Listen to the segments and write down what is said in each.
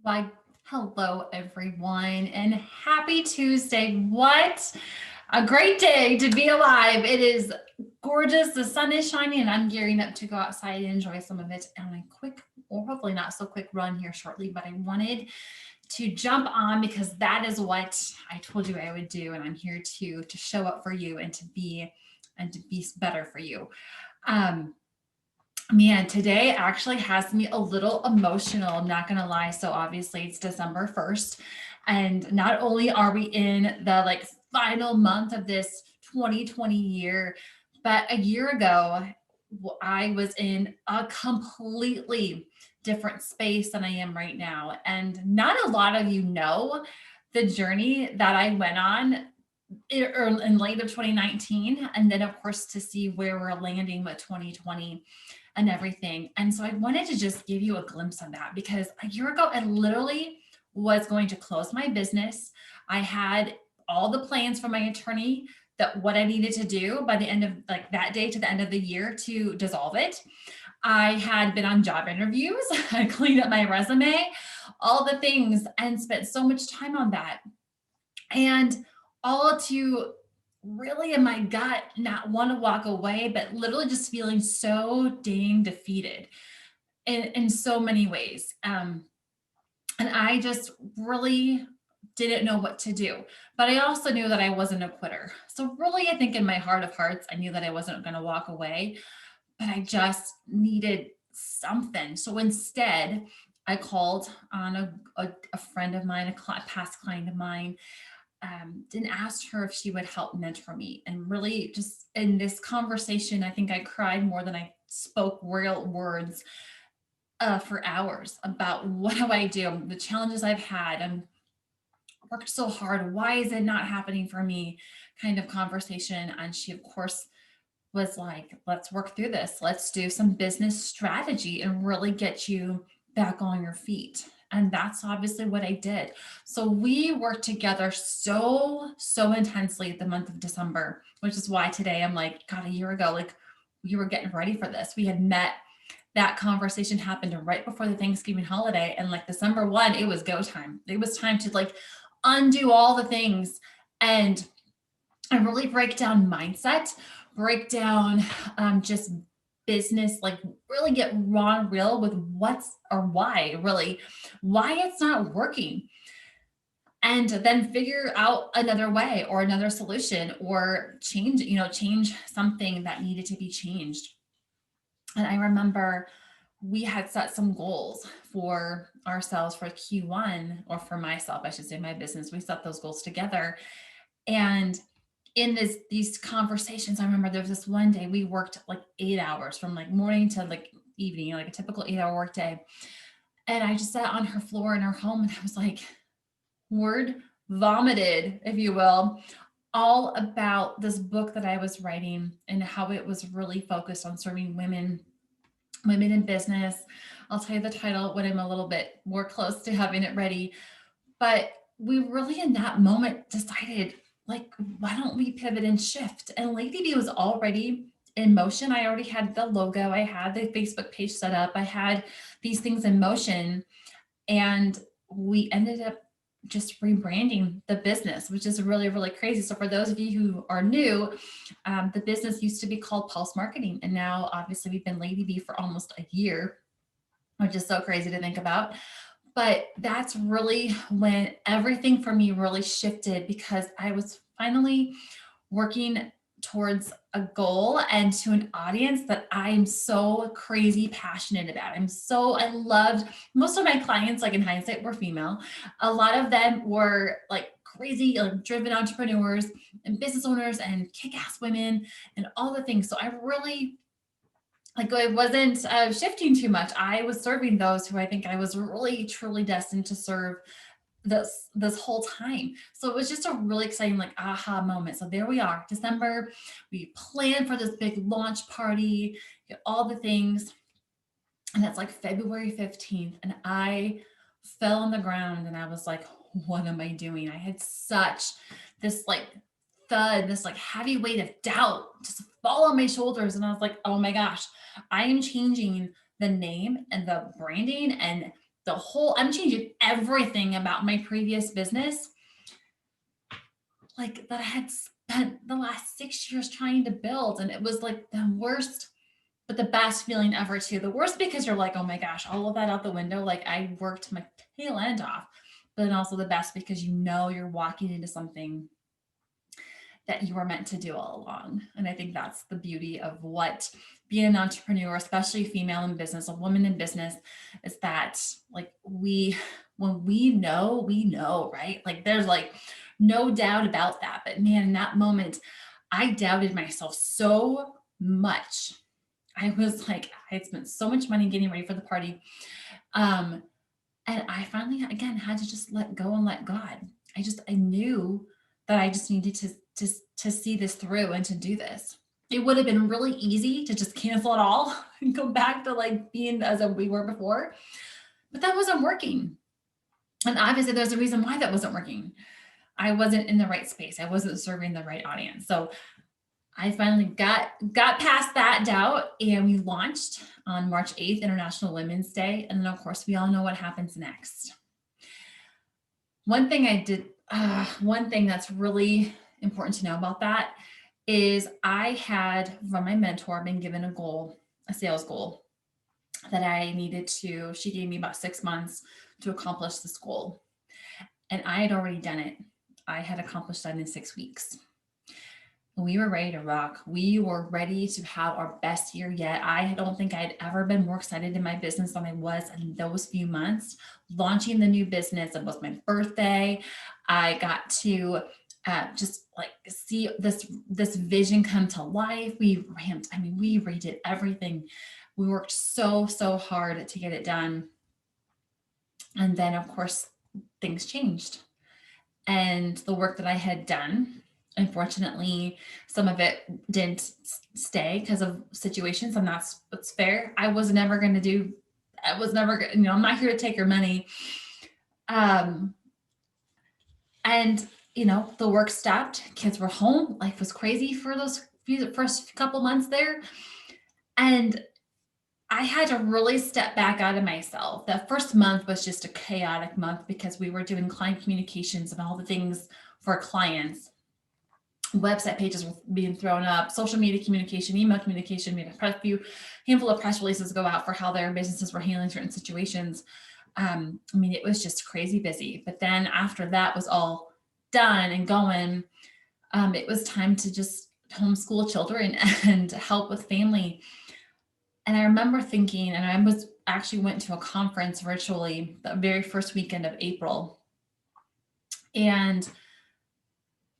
Why, hello everyone, and happy Tuesday. What a great day to be alive. It is gorgeous. The sun is shining, and I'm gearing up to go outside and enjoy some of it on a quick, or hopefully not so quick run here shortly. But I wanted to jump on because that is what I told you I would do, and I'm here to show up for you and to be better for you. Um, Man, today actually has me a little emotional. I'm not going to lie. So obviously it's December 1st. And not only are we in the final month of this 2020 year, but a year ago, I was in a completely different space than I am right now. And not a lot of you know the journey that I went on in late of 2019. And then, of course, to see where we're landing with 2020 and everything. And so I wanted to just give you a glimpse of that because a year ago, I literally was going to close my business. I had all the plans from my attorney that what I needed to do by the end of that day to the end of the year to dissolve it. I had been on job interviews, I cleaned up my resume, all the things, and spent so much time on that. And all to really in my gut not want to walk away, but literally just feeling so dang defeated in so many ways. And I just really didn't know what to do. But I also knew that I wasn't a quitter. So really, I think in my heart of hearts, I knew that I wasn't going to walk away, but I just needed something. So instead, I called on a friend of mine, a past client of mine, and asked her if she would help mentor me. And really, just in this conversation, I think I cried more than I spoke real words for hours about what do I do, the challenges I've had, and worked so hard. Why is it not happening for me? Kind of conversation. And she, of course, was like, let's work through this. Let's do some business strategy and really get you back on your feet. And that's obviously what I did. So we worked together so intensely the month of December, which is why today I'm like, God, a year ago, like you were getting ready for this. We had met. That conversation happened right before the Thanksgiving holiday. And like December 1, it was go time. It was time to undo all the things and really break down mindset, break down just business, like really get raw and real with what's or why it's not working. And then figure out another way or another solution or change something that needed to be changed. And I remember we had set some goals for ourselves for Q1, or for myself, I should say, my business. We set those goals together. And in these conversations, I remember there was this one day we worked like 8 hours from like morning to like evening, like a typical 8-hour work day. And I just sat on her floor in her home and I was like, word vomited, if you will, all about this book that I was writing and how it was really focused on serving women in business. I'll tell you the title when I'm a little bit more close to having it ready. But we really in that moment decided, like, why don't we pivot and shift? And Lady B was already in motion. I already had the logo, I had the Facebook page set up, I had these things in motion. And we ended up just rebranding the business, which is really crazy. So for those of you who are new, the business used to be called Pulse Marketing. And now obviously we've been Lady B for almost a year, which is so crazy to think about. But that's really when everything for me really shifted, because I was finally working towards a goal and to an audience that I'm so crazy passionate about. I loved most of my clients, like in hindsight, were female. A lot of them were like crazy, like driven entrepreneurs and business owners and kick-ass women and all the things. So I really it wasn't shifting too much. I was serving those who I think I was really truly destined to serve this whole time. So it was just a really exciting aha moment. So there we are, December. We planned for this big launch party, all the things, and it's like February 15th, and I fell on the ground and I was like, what am I doing? I had such this thud, this heavy weight of doubt just fall on my shoulders. And I was like, oh my gosh, I am changing the name and the branding and I'm changing everything about my previous business, like that I had spent the last 6 years trying to build. And it was like the worst, but the best feeling ever too. The worst because you're like, oh my gosh, all of that out the window. Like I worked my tail end off, but then also the best because you know you're walking into something that you were meant to do all along. And I think that's the beauty of what being an entrepreneur, especially female in business, a woman in business, is that like when we know, right? Like there's like no doubt about that. But man, in that moment, I doubted myself so much. I was like, I had spent so much money getting ready for the party. And I finally, again, had to just let go and let God. I knew that I just needed to see this through and to do this. It would have been really easy to just cancel it all and go back to like being as we were before, but that wasn't working. And obviously there's a reason why that wasn't working. I wasn't in the right space. I wasn't serving the right audience. So I finally got past that doubt, and we launched on March 8th, International Women's Day. And then of course we all know what happens next. One thing that's really important to know about that is I had from my mentor been given a sales goal that I needed to, she gave me about 6 months to accomplish this goal. And I had already done it. I had accomplished that in 6 weeks. We were ready to rock. We were ready to have our best year yet. I don't think I'd ever been more excited in my business than I was in those few months. Launching the new business, it was my birthday. I got to just like see this vision come to life. We redid everything. We worked so hard to get it done. And then of course things changed. And the work that I had done, unfortunately, some of it didn't stay because of situations, and that's fair. I was never, I'm not here to take your money. And the work stopped. Kids were home. Life was crazy for those first couple months there. And I had to really step back out of myself. That first month was just a chaotic month because we were doing client communications and all the things for clients. Website pages were being thrown up, social media communication, email communication. We had a handful of press releases go out for how their businesses were handling certain situations. It was just crazy busy. But then after that was all done and going, it was time to just homeschool children and help with family. And I remember thinking, and I went to a conference virtually the very first weekend of April. And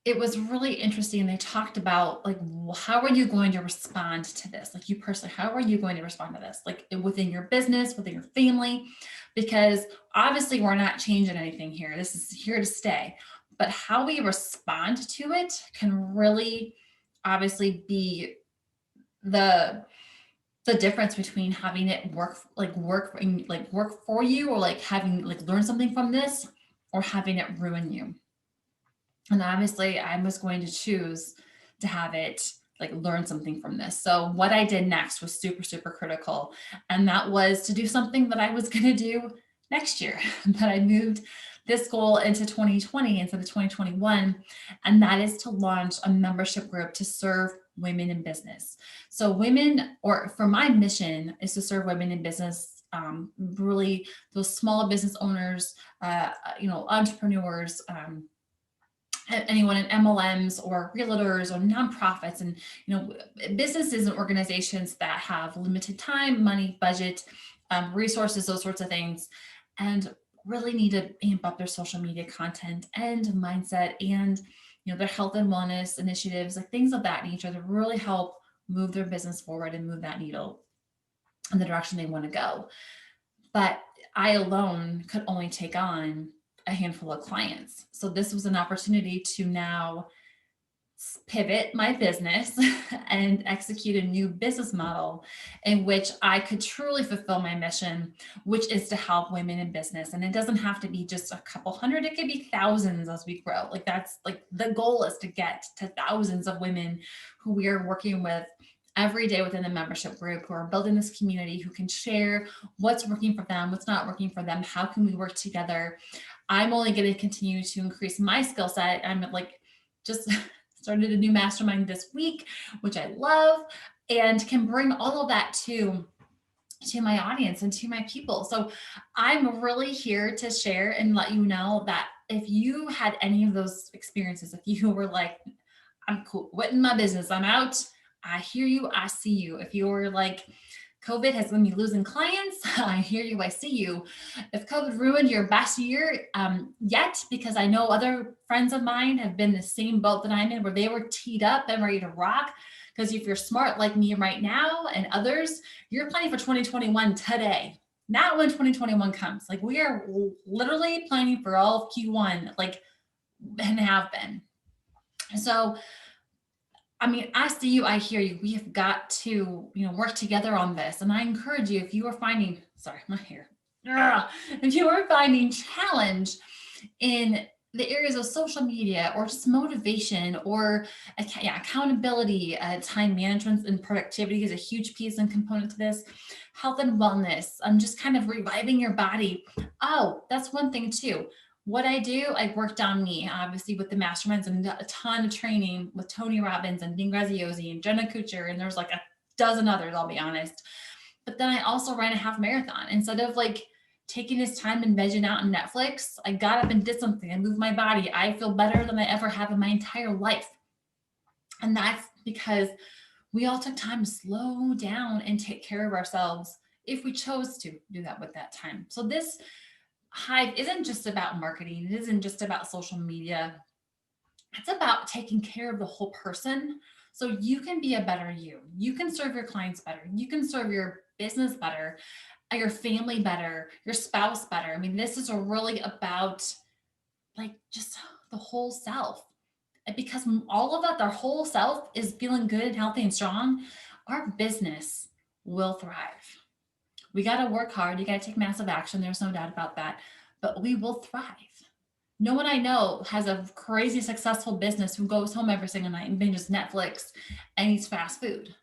it was really interesting. They talked about like, how are you going to respond to this? Like you personally, how are you going to respond to this? Like within your business, within your family, because obviously we're not changing anything here. This is here to stay, but how we respond to it can really obviously be the difference between having it work for you, or like having like learn something from this, or having it ruin you. And obviously I was going to choose to have it like learn something from this. So what I did next was super critical. And that was to do something that I was going to do next year. But I moved this goal into 2020 instead of 2021. And that is to launch a membership group to serve women in business. So for my mission is to serve women in business, really those small business owners, entrepreneurs, anyone in MLMs or realtors or nonprofits, and businesses and organizations that have limited time, money, budget, resources, those sorts of things, and really need to amp up their social media content and mindset and their health and wellness initiatives, like things of that nature that really help move their business forward and move that needle in the direction they want to go. But I alone could only take on a handful of clients. So this was an opportunity to now pivot my business and execute a new business model in which I could truly fulfill my mission, which is to help women in business. And it doesn't have to be just a couple hundred, it could be thousands as we grow. Like that's like the goal is to get to thousands of women who we are working with every day within the membership group who are building this community, who can share what's working for them, what's not working for them, how can we work together. I'm only going to continue to increase my skill set. I'm like just started a new mastermind this week, which I love, and can bring all of that to my audience and to my people. So I'm really here to share and let you know that if you had any of those experiences, if you were like, I'm quitting my business, I'm out, I hear you, I see you. If you're like, COVID has been me losing clients, I hear you, I see you. If COVID ruined your best year yet, because I know other friends of mine have been the same boat that I'm in, where they were teed up and ready to rock. Because if you're smart like me right now and others, you're planning for 2021 today, not when 2021 comes. Like we are literally planning for all of Q1, like, and have been. So, I mean, I see you, I hear you. We have got to, work together on this. And I encourage you, if you are finding, sorry, my hair. If you are finding challenge in the areas of social media or just motivation or accountability, time management and productivity is a huge piece and component to this. Health and wellness, just kind of reviving your body. Oh, that's one thing too. What I do, I worked on me, obviously, with the masterminds and a ton of training with Tony Robbins and Dean Graziosi and Jenna Kutcher, and there's like a dozen others, I'll be honest. But then I also ran a half marathon. Instead of like taking this time and vegging out on Netflix, I got up and did something. I moved my body. I feel better than I ever have in my entire life. And that's because we all took time to slow down and take care of ourselves if we chose to do that with that time. So this Hive isn't just about marketing. It isn't just about social media. It's about taking care of the whole person so you can be a better you. You can serve your clients better. You can serve your business better, your family better, your spouse better. I mean, this is really about like just the whole self. And because all of that, our whole self is feeling good and healthy and strong, our business will thrive. We got to work hard. You got to take massive action. There's no doubt about that, but we will thrive. No one I know has a crazy successful business who goes home every single night and binges Netflix and eats fast food.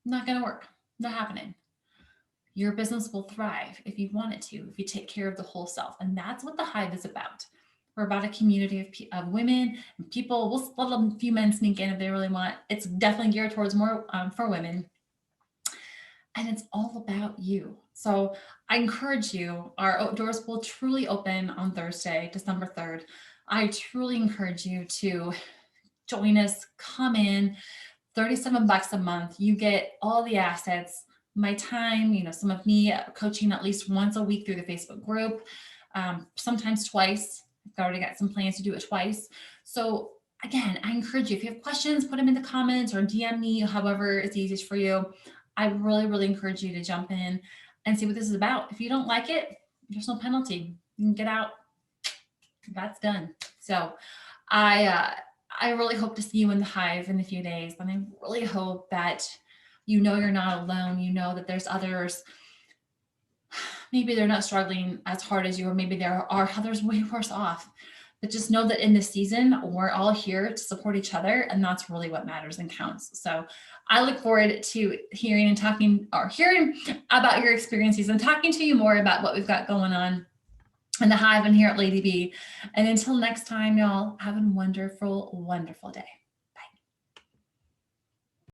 Not going to work. Not happening. Your business will thrive if you want it to, if you take care of the whole self. And that's what the Hive is about. We're about a community of women and people. We'll let a few men sneak in if they really want. It's definitely geared towards more for women. And it's all about you. So I encourage you, our doors will truly open on Thursday, December 3rd. I truly encourage you to join us, come in, $37 a month. You get all the assets, my time, some of me coaching at least once a week through the Facebook group, sometimes twice. I've already got some plans to do it twice. So again, I encourage you, if you have questions, put them in the comments or DM me, however is easiest for you. I really, really encourage you to jump in and see what this is about. If you don't like it, there's no penalty. You can get out. That's done. So I really hope to see you in the Hive in a few days. And I really hope that you're not alone. You know that there's others. Maybe they're not struggling as hard as you, or maybe there are others way worse off. But just know that in this season, we're all here to support each other, and that's really what matters and counts. So I look forward to hearing about your experiences and talking to you more about what we've got going on in the Hive and here at Lady B. And until next time, y'all, have a wonderful, wonderful day.